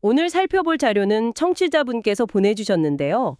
오늘 살펴볼 자료는 청취자분께서 보내주셨는데요.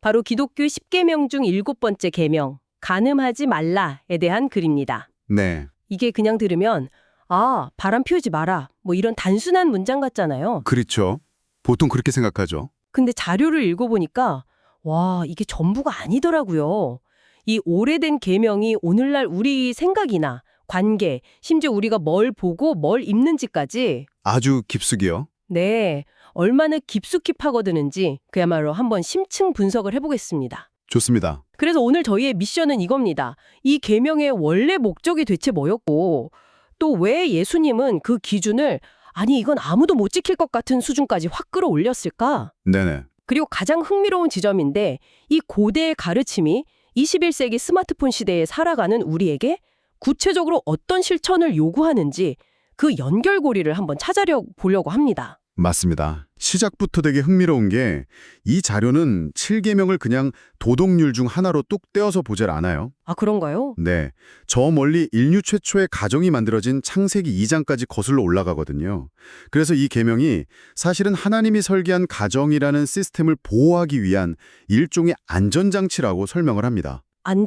바로 기독교 10계명 중 7번째 계명, 간음하지 말라에 대한 글입니다. 네, 이게 그냥 들으면 아, 바람 피우지 마라, 뭐 이런 단순한 문장 같잖아요. 그렇죠. 보통 그렇게 생각하죠. 근데 자료를 읽어보니까 와, 이게 전부가 아니더라고요. 이 오래된 계명이 오늘날 우리 생각이나 관계, 심지어 우리가 뭘 보고 뭘 입는지까지 아주 깊숙이요. 네, 얼마나 깊숙이 파고드는지 그야말로 한번 심층 분석을 해보겠습니다. 좋습니다. 그래서 오늘 저희의 미션은 이겁니다. 이 계명의 원래 목적이 대체 뭐였고 또 왜 예수님은 그 기준을 아니 이건 아무도 못 지킬 것 같은 수준까지 확 끌어올렸을까? 네네. 그리고 가장 흥미로운 지점인데 이 고대의 가르침이 21세기 스마트폰 시대에 살아가는 우리에게 구체적으로 어떤 실천을 요구하는지 그 연결고리를 한번 찾아보려고 합니다. 맞습니다. 시작부터 되게 흥미로운 게 이 자료는 7계명을 그냥 도덕률 중 하나로 뚝 떼어서 보질 않아요. 아, 그런가요? 네, 저 멀리 인류 최초의 가정이 만들어진 창세기 2장까지 거슬러 올라가거든요. 그래서 이 계명이 사실은 하나님이 설계한 가정이라는 시스템을 보호하기 위한 일종의 안전장치라고 설명을 합니다.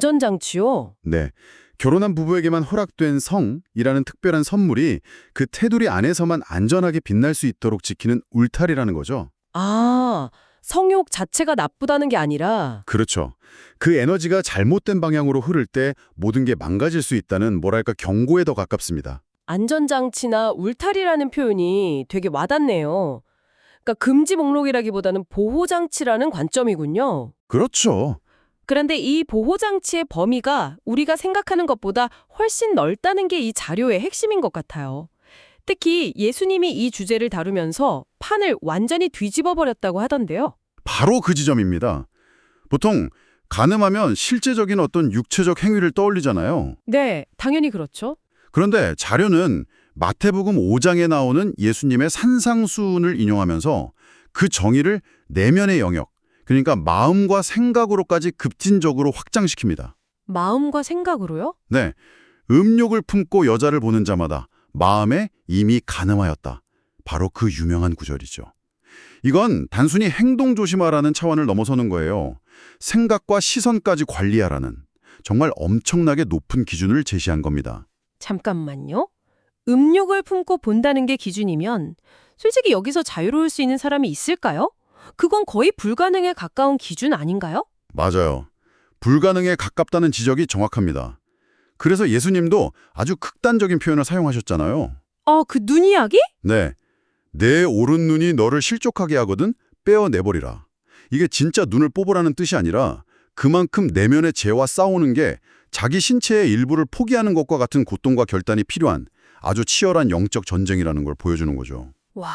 안전장치요? 네, 결혼한 부부에게만 허락된 성이라는 특별한 선물이 그 테두리 안에서만 안전하게 빛날 수 있도록 지키는 울타리라는 거죠. 아, 성욕 자체가 나쁘다는 게 아니라 그렇죠. 그 에너지가 잘못된 방향으로 흐를 때 모든 게 망가질 수 있다는 뭐랄까 경고에 더 가깝습니다. 안전장치나 울타리라는 표현이 되게 와닿네요. 그러니까 금지 목록이라기보다는 보호장치라는 관점이군요. 그렇죠. 그런데 이 보호장치의 범위가 우리가 생각하는 것보다 훨씬 넓다는 게 이 자료의 핵심인 것 같아요. 특히 예수님이 이 주제를 다루면서 판을 완전히 뒤집어 버렸다고 하던데요. 바로 그 지점입니다. 보통 간음하면 실제적인 어떤 육체적 행위를 떠올리잖아요. 네, 당연히 그렇죠. 그런데 자료는 마태복음 5장에 나오는 예수님의 산상수훈을 인용하면서 그 정의를 내면의 영역, 그러니까 마음과 생각으로까지 급진적으로 확장시킵니다. 마음과 생각으로요? 네, 음욕을 품고 여자를 보는 자마다 마음에 이미 간음하였다. 바로 그 유명한 구절이죠. 이건 단순히 행동 조심하라는 차원을 넘어서는 거예요. 생각과 시선까지 관리하라는 정말 엄청나게 높은 기준을 제시한 겁니다. 잠깐만요. 음욕을 품고 본다는 게 기준이면 솔직히 여기서 자유로울 수 있는 사람이 있을까요? 그건 거의 불가능에 가까운 기준 아닌가요? 맞아요. 불가능에 가깝다는 지적이 정확합니다. 그래서 예수님도 아주 극단적인 표현을 사용하셨잖아요. 그 눈 이야기? 네, 내 오른 눈이 너를 실족하게 하거든 빼어내버리라. 이게 진짜 눈을 뽑으라는 뜻이 아니라 그만큼 내면의 죄와 싸우는 게 자기 신체의 일부를 포기하는 것과 같은 고통과 결단이 필요한 아주 치열한 영적 전쟁이라는 걸 보여주는 거죠. 와,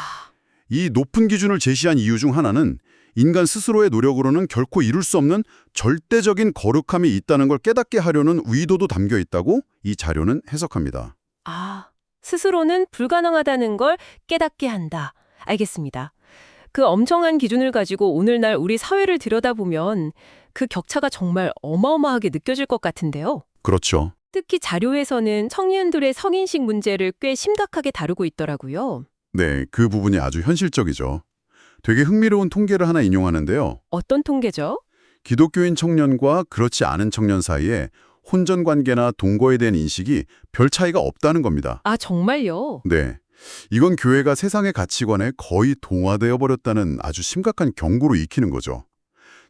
이 높은 기준을 제시한 이유 중 하나는 인간 스스로의 노력으로는 결코 이룰 수 없는 절대적인 거룩함이 있다는 걸 깨닫게 하려는 의도도 담겨 있다고 이 자료는 해석합니다. 스스로는 불가능하다는 걸 깨닫게 한다. 알겠습니다. 그 엄청난 기준을 가지고 오늘날 우리 사회를 들여다보면 그 격차가 정말 어마어마하게 느껴질 것 같은데요. 그렇죠. 특히 자료에서는 청년들의 성인식 문제를 꽤 심각하게 다루고 있더라고요. 네, 그 부분이 아주 현실적이죠. 되게 흥미로운 통계를 하나 인용하는데요. 어떤 통계죠? 기독교인 청년과 그렇지 않은 청년 사이에 혼전 관계나 동거에 대한 인식이 별 차이가 없다는 겁니다. 아, 정말요? 네. 이건 교회가 세상의 가치관에 거의 동화되어 버렸다는 아주 심각한 경고로 익히는 거죠.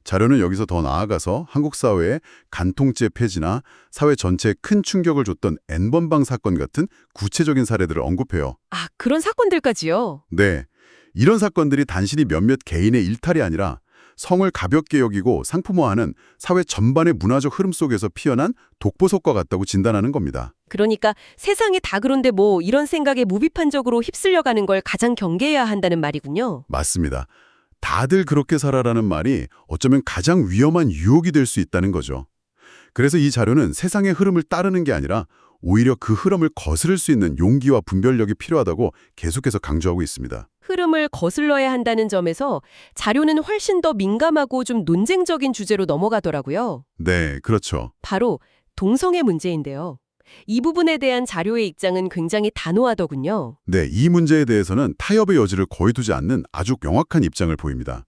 자료는 여기서 더 나아가서 한국 사회의 간통죄 폐지나 사회 전체에 큰 충격을 줬던 N번방 사건 같은 구체적인 사례들을 언급해요. 그런 사건들까지요? 네. 이런 사건들이 단순히 몇몇 개인의 일탈이 아니라 성을 가볍게 여기고 상품화하는 사회 전반의 문화적 흐름 속에서 피어난 독보적과 같다고 진단하는 겁니다. 그러니까 세상에 다 그런데 뭐 이런 생각에 무비판적으로 휩쓸려가는 걸 가장 경계해야 한다는 말이군요. 맞습니다. 다들 그렇게 살아라는 말이 어쩌면 가장 위험한 유혹이 될 수 있다는 거죠. 그래서 이 자료는 세상의 흐름을 따르는 게 아니라 오히려 그 흐름을 거스를 수 있는 용기와 분별력이 필요하다고 계속해서 강조하고 있습니다. 흐름을 거슬러야 한다는 점에서 자료는 훨씬 더 민감하고 좀 논쟁적인 주제로 넘어가더라고요. 네, 그렇죠. 바로 동성애 문제인데요. 이 부분에 대한 자료의 입장은 굉장히 단호하더군요. 네, 이 문제에 대해서는 타협의 여지를 거의 두지 않는 아주 명확한 입장을 보입니다.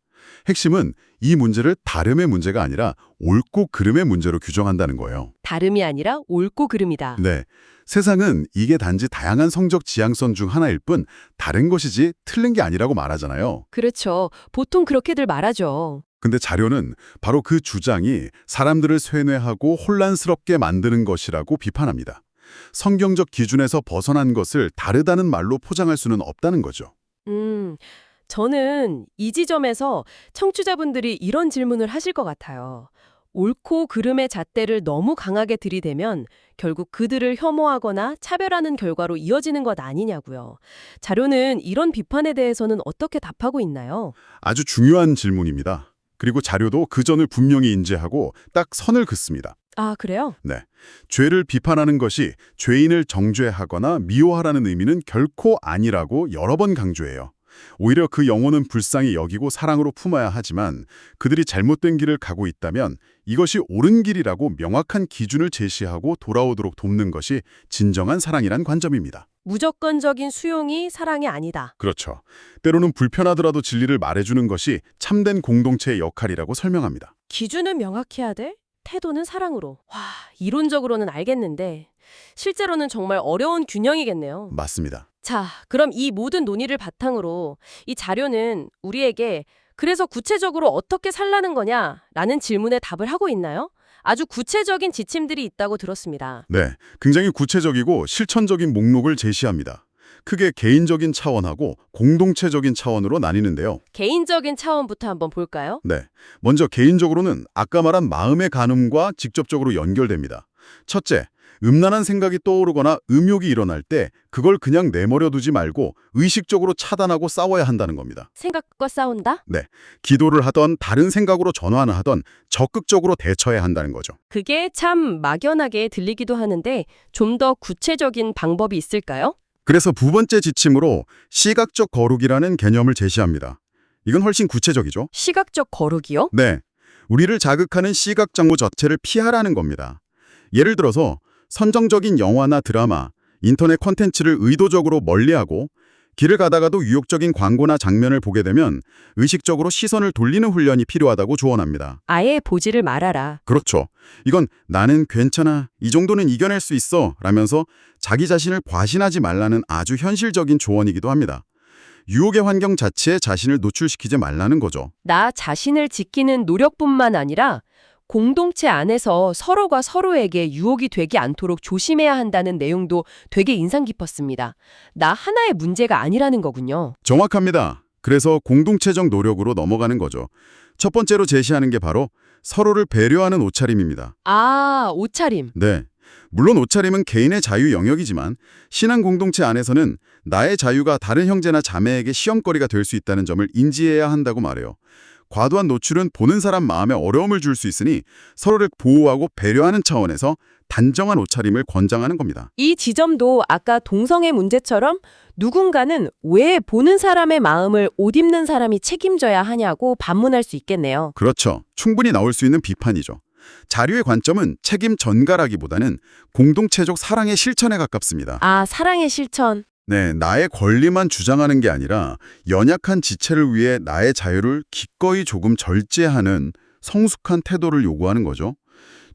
핵심은 이 문제를 다름의 문제가 아니라 옳고 그름의 문제로 규정한다는 거예요. 다름이 아니라 옳고 그름이다. 네, 세상은 이게 단지 다양한 성적 지향선 중 하나일 뿐 다른 것이지 틀린 게 아니라고 말하잖아요. 그렇죠. 보통 그렇게들 말하죠. 근데 자료는 바로 그 주장이 사람들을 쇠뇌하고 혼란스럽게 만드는 것이라고 비판합니다. 성경적 기준에서 벗어난 것을 다르다는 말로 포장할 수는 없다는 거죠. 저는 이 지점에서 청취자분들이 이런 질문을 하실 것 같아요. 옳고 그름의 잣대를 너무 강하게 들이대면 결국 그들을 혐오하거나 차별하는 결과로 이어지는 것 아니냐고요. 자료는 이런 비판에 대해서는 어떻게 답하고 있나요? 아주 중요한 질문입니다. 그리고 자료도 그 점을 분명히 인지하고 딱 선을 긋습니다. 아, 그래요? 네, 죄를 비판하는 것이 죄인을 정죄하거나 미워하라는 의미는 결코 아니라고 여러 번 강조해요. 오히려 그 영혼은 불쌍히 여기고 사랑으로 품어야 하지만 그들이 잘못된 길을 가고 있다면 이것이 옳은 길이라고 명확한 기준을 제시하고 돌아오도록 돕는 것이 진정한 사랑이란 관점입니다. 무조건적인 수용이 사랑이 아니다. 그렇죠. 때로는 불편하더라도 진리를 말해주는 것이 참된 공동체의 역할이라고 설명합니다. 기준은 명확해야 돼? 태도는 사랑으로. 와, 이론적으로는 알겠는데 실제로는 정말 어려운 균형이겠네요. 맞습니다. 자, 그럼 이 모든 논의를 바탕으로 이 자료는 우리에게 그래서 구체적으로 어떻게 살라는 거냐라는 질문에 답을 하고 있나요? 아주 구체적인 지침들이 있다고 들었습니다. 네, 굉장히 구체적이고 실천적인 목록을 제시합니다. 크게 개인적인 차원하고 공동체적인 차원으로 나뉘는데요. 개인적인 차원부터 한번 볼까요? 네, 먼저 개인적으로는 아까 말한 마음의 간음과 직접적으로 연결됩니다. 첫째, 음란한 생각이 떠오르거나 음욕이 일어날 때 그걸 그냥 내버려 두지 말고 의식적으로 차단하고 싸워야 한다는 겁니다. 생각과 싸운다? 네, 기도를 하던 다른 생각으로 전환을 하던 적극적으로 대처해야 한다는 거죠. 그게 참 막연하게 들리기도 하는데 좀 더 구체적인 방법이 있을까요? 그래서 두 번째 지침으로 시각적 거룩이라는 개념을 제시합니다. 이건 훨씬 구체적이죠. 시각적 거룩이요? 네, 우리를 자극하는 시각 정보 자체를 피하라는 겁니다. 예를 들어서 선정적인 영화나 드라마, 인터넷 콘텐츠를 의도적으로 멀리하고 길을 가다가도 유혹적인 광고나 장면을 보게 되면 의식적으로 시선을 돌리는 훈련이 필요하다고 조언합니다. 아예 보지를 말아라. 그렇죠. 이건 나는 괜찮아, 이 정도는 이겨낼 수 있어 라면서 자기 자신을 과신하지 말라는 아주 현실적인 조언이기도 합니다. 유혹의 환경 자체에 자신을 노출시키지 말라는 거죠. 나 자신을 지키는 노력뿐만 아니라 공동체 안에서 서로가 서로에게 유혹이 되지 않도록 조심해야 한다는 내용도 되게 인상 깊었습니다. 나 하나의 문제가 아니라는 거군요. 정확합니다. 그래서 공동체적 노력으로 넘어가는 거죠. 첫 번째로 제시하는 게 바로 서로를 배려하는 옷차림입니다. 아, 옷차림. 네. 물론 옷차림은 개인의 자유 영역이지만 신앙 공동체 안에서는 나의 자유가 다른 형제나 자매에게 시험거리가 될 수 있다는 점을 인지해야 한다고 말해요. 과도한 노출은 보는 사람 마음에 어려움을 줄 수 있으니 서로를 보호하고 배려하는 차원에서 단정한 옷차림을 권장하는 겁니다. 이 지점도 아까 동성애 문제처럼 누군가는 왜 보는 사람의 마음을 옷 입는 사람이 책임져야 하냐고 반문할 수 있겠네요. 그렇죠. 충분히 나올 수 있는 비판이죠. 자료의 관점은 책임 전가라기보다는 공동체적 사랑의 실천에 가깝습니다. 아, 사랑의 실천. 네, 나의 권리만 주장하는 게 아니라 연약한 지체를 위해 나의 자유를 기꺼이 조금 절제하는 성숙한 태도를 요구하는 거죠.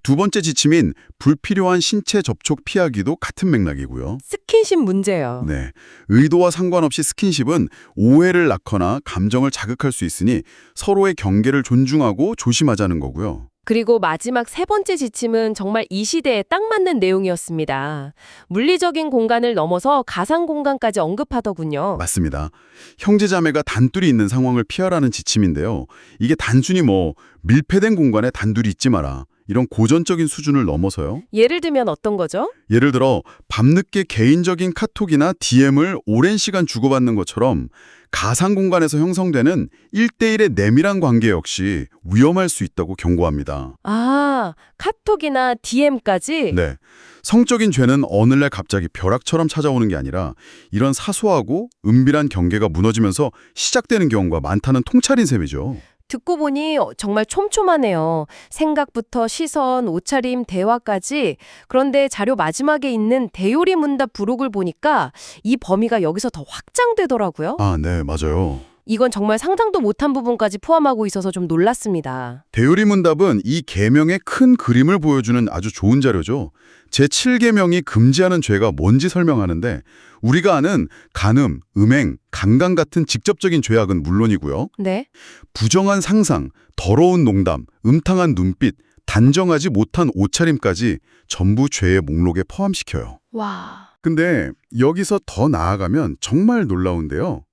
두 번째 지침인 불필요한 신체 접촉 피하기도 같은 맥락이고요. 스킨십 문제요. 네, 의도와 상관없이 스킨십은 오해를 낳거나 감정을 자극할 수 있으니 서로의 경계를 존중하고 조심하자는 거고요. 그리고 마지막 세 번째 지침은 정말 이 시대에 딱 맞는 내용이었습니다. 물리적인 공간을 넘어서 가상 공간까지 언급하더군요. 맞습니다. 형제자매가 단둘이 있는 상황을 피하라는 지침인데요. 이게 단순히 밀폐된 공간에 단둘이 있지 마라, 이런 고전적인 수준을 넘어서요. 예를 들면 어떤 거죠? 예를 들어 밤늦게 개인적인 카톡이나 DM을 오랜 시간 주고받는 것처럼 가상 공간에서 형성되는 1대1의 내밀한 관계 역시 위험할 수 있다고 경고합니다. 아, 카톡이나 DM까지? 네, 성적인 죄는 어느 날 갑자기 벼락처럼 찾아오는 게 아니라 이런 사소하고 은밀한 경계가 무너지면서 시작되는 경우가 많다는 통찰인 셈이죠. 듣고 보니 정말 촘촘하네요. 생각부터 시선, 옷차림, 대화까지. 그런데 자료 마지막에 있는 대요리 문답 부록을 보니까 이 범위가 여기서 더 확장되더라고요. 아, 네, 맞아요. 이건 정말 상상도 못한 부분까지 포함하고 있어서 좀 놀랐습니다. 대요리문답은 이 계명의 큰 그림을 보여주는 아주 좋은 자료죠. 제7계명이 금지하는 죄가 뭔지 설명하는데 우리가 아는 간음, 음행, 강간 같은 직접적인 죄악은 물론이고요. 네. 부정한 상상, 더러운 농담, 음탕한 눈빛, 단정하지 못한 옷차림까지 전부 죄의 목록에 포함시켜요. 와. 근데 여기서 더 나아가면 정말 놀라운데요.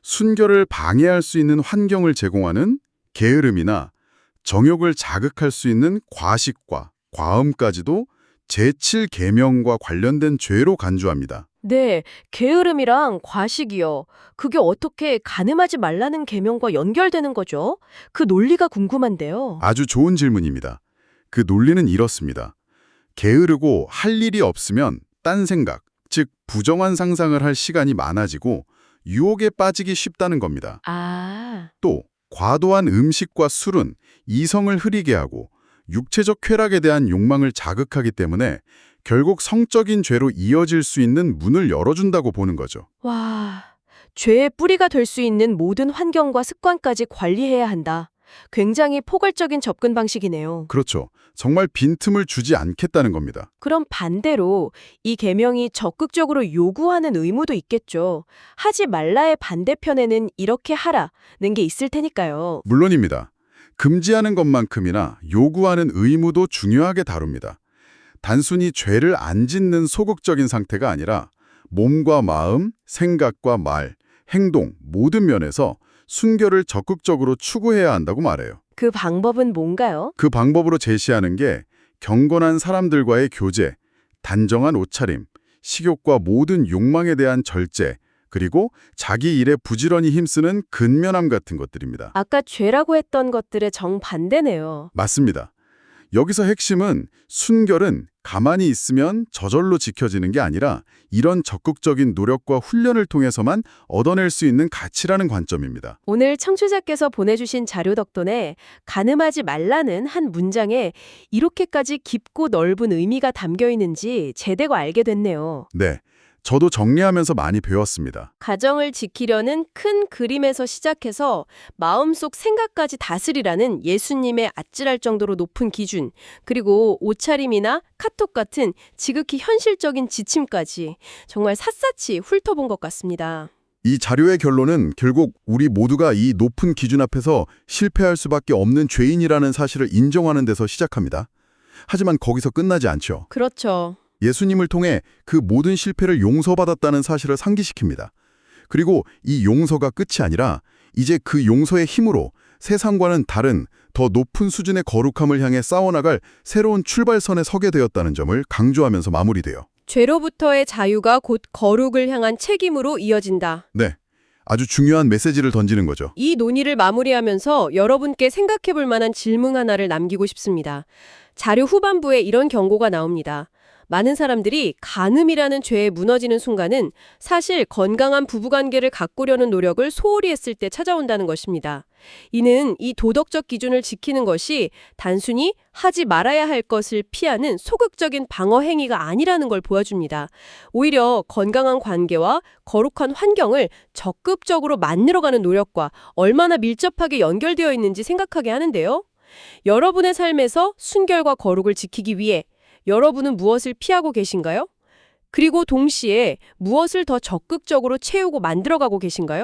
순결을 방해할 수 있는 환경을 제공하는 게으름이나 정욕을 자극할 수 있는 과식과 과음까지도 제7계명과 관련된 죄로 간주합니다. 네, 게으름이랑 과식이요. 그게 어떻게 간음하지 말라는 계명과 연결되는 거죠? 그 논리가 궁금한데요. 아주 좋은 질문입니다. 그 논리는 이렇습니다. 게으르고 할 일이 없으면 딴 생각, 즉 부정한 상상을 할 시간이 많아지고 유혹에 빠지기 쉽다는 겁니다. 아, 또 과도한 음식과 술은 이성을 흐리게 하고 육체적 쾌락에 대한 욕망을 자극하기 때문에 결국 성적인 죄로 이어질 수 있는 문을 열어준다고 보는 거죠. 와, 죄의 뿌리가 될 수 있는 모든 환경과 습관까지 관리해야 한다. 굉장히 포괄적인 접근 방식이네요. 그렇죠. 정말 빈틈을 주지 않겠다는 겁니다. 그럼 반대로 이 계명이 적극적으로 요구하는 의무도 있겠죠. 하지 말라의 반대편에는 이렇게 하라는 게 있을 테니까요. 물론입니다. 금지하는 것만큼이나 요구하는 의무도 중요하게 다룹니다. 단순히 죄를 안 짓는 소극적인 상태가 아니라 몸과 마음, 생각과 말, 행동 모든 면에서 순결을 적극적으로 추구해야 한다고 말해요. 그 방법은 뭔가요? 그 방법으로 제시하는 게 경건한 사람들과의 교제, 단정한 옷차림, 식욕과 모든 욕망에 대한 절제, 그리고 자기 일에 부지런히 힘쓰는 근면함 같은 것들입니다. 아까 죄라고 했던 것들의 정반대네요. 맞습니다. 여기서 핵심은 순결은 가만히 있으면 저절로 지켜지는 게 아니라 이런 적극적인 노력과 훈련을 통해서만 얻어낼 수 있는 가치라는 관점입니다. 오늘 청취자께서 보내주신 자료 덕분에 간음하지 말라는 한 문장에 이렇게까지 깊고 넓은 의미가 담겨 있는지 제대로 알게 됐네요. 네, 저도 정리하면서 많이 배웠습니다. 가정을 지키려는 큰 그림에서 시작해서 마음속 생각까지 다스리라는 예수님의 아찔할 정도로 높은 기준, 그리고 옷차림이나 카톡 같은 지극히 현실적인 지침까지 정말 샅샅이 훑어본 것 같습니다. 이 자료의 결론은 결국 우리 모두가 이 높은 기준 앞에서 실패할 수밖에 없는 죄인이라는 사실을 인정하는 데서 시작합니다. 하지만 거기서 끝나지 않죠. 그렇죠. 예수님을 통해 그 모든 실패를 용서받았다는 사실을 상기시킵니다. 그리고 이 용서가 끝이 아니라 이제 그 용서의 힘으로 세상과는 다른 더 높은 수준의 거룩함을 향해 싸워나갈 새로운 출발선에 서게 되었다는 점을 강조하면서 마무리돼요. 죄로부터의 자유가 곧 거룩을 향한 책임으로 이어진다. 네, 아주 중요한 메시지를 던지는 거죠. 이 논의를 마무리하면서 여러분께 생각해 볼 만한 질문 하나를 남기고 싶습니다. 자료 후반부에 이런 경고가 나옵니다. 많은 사람들이 간음이라는 죄에 무너지는 순간은 사실 건강한 부부관계를 가꾸려는 노력을 소홀히 했을 때 찾아온다는 것입니다. 이는 이 도덕적 기준을 지키는 것이 단순히 하지 말아야 할 것을 피하는 소극적인 방어 행위가 아니라는 걸 보여줍니다. 오히려 건강한 관계와 거룩한 환경을 적극적으로 만들어가는 노력과 얼마나 밀접하게 연결되어 있는지 생각하게 하는데요. 여러분의 삶에서 순결과 거룩을 지키기 위해 여러분은 무엇을 피하고 계신가요? 그리고 동시에 무엇을 더 적극적으로 채우고 만들어가고 계신가요?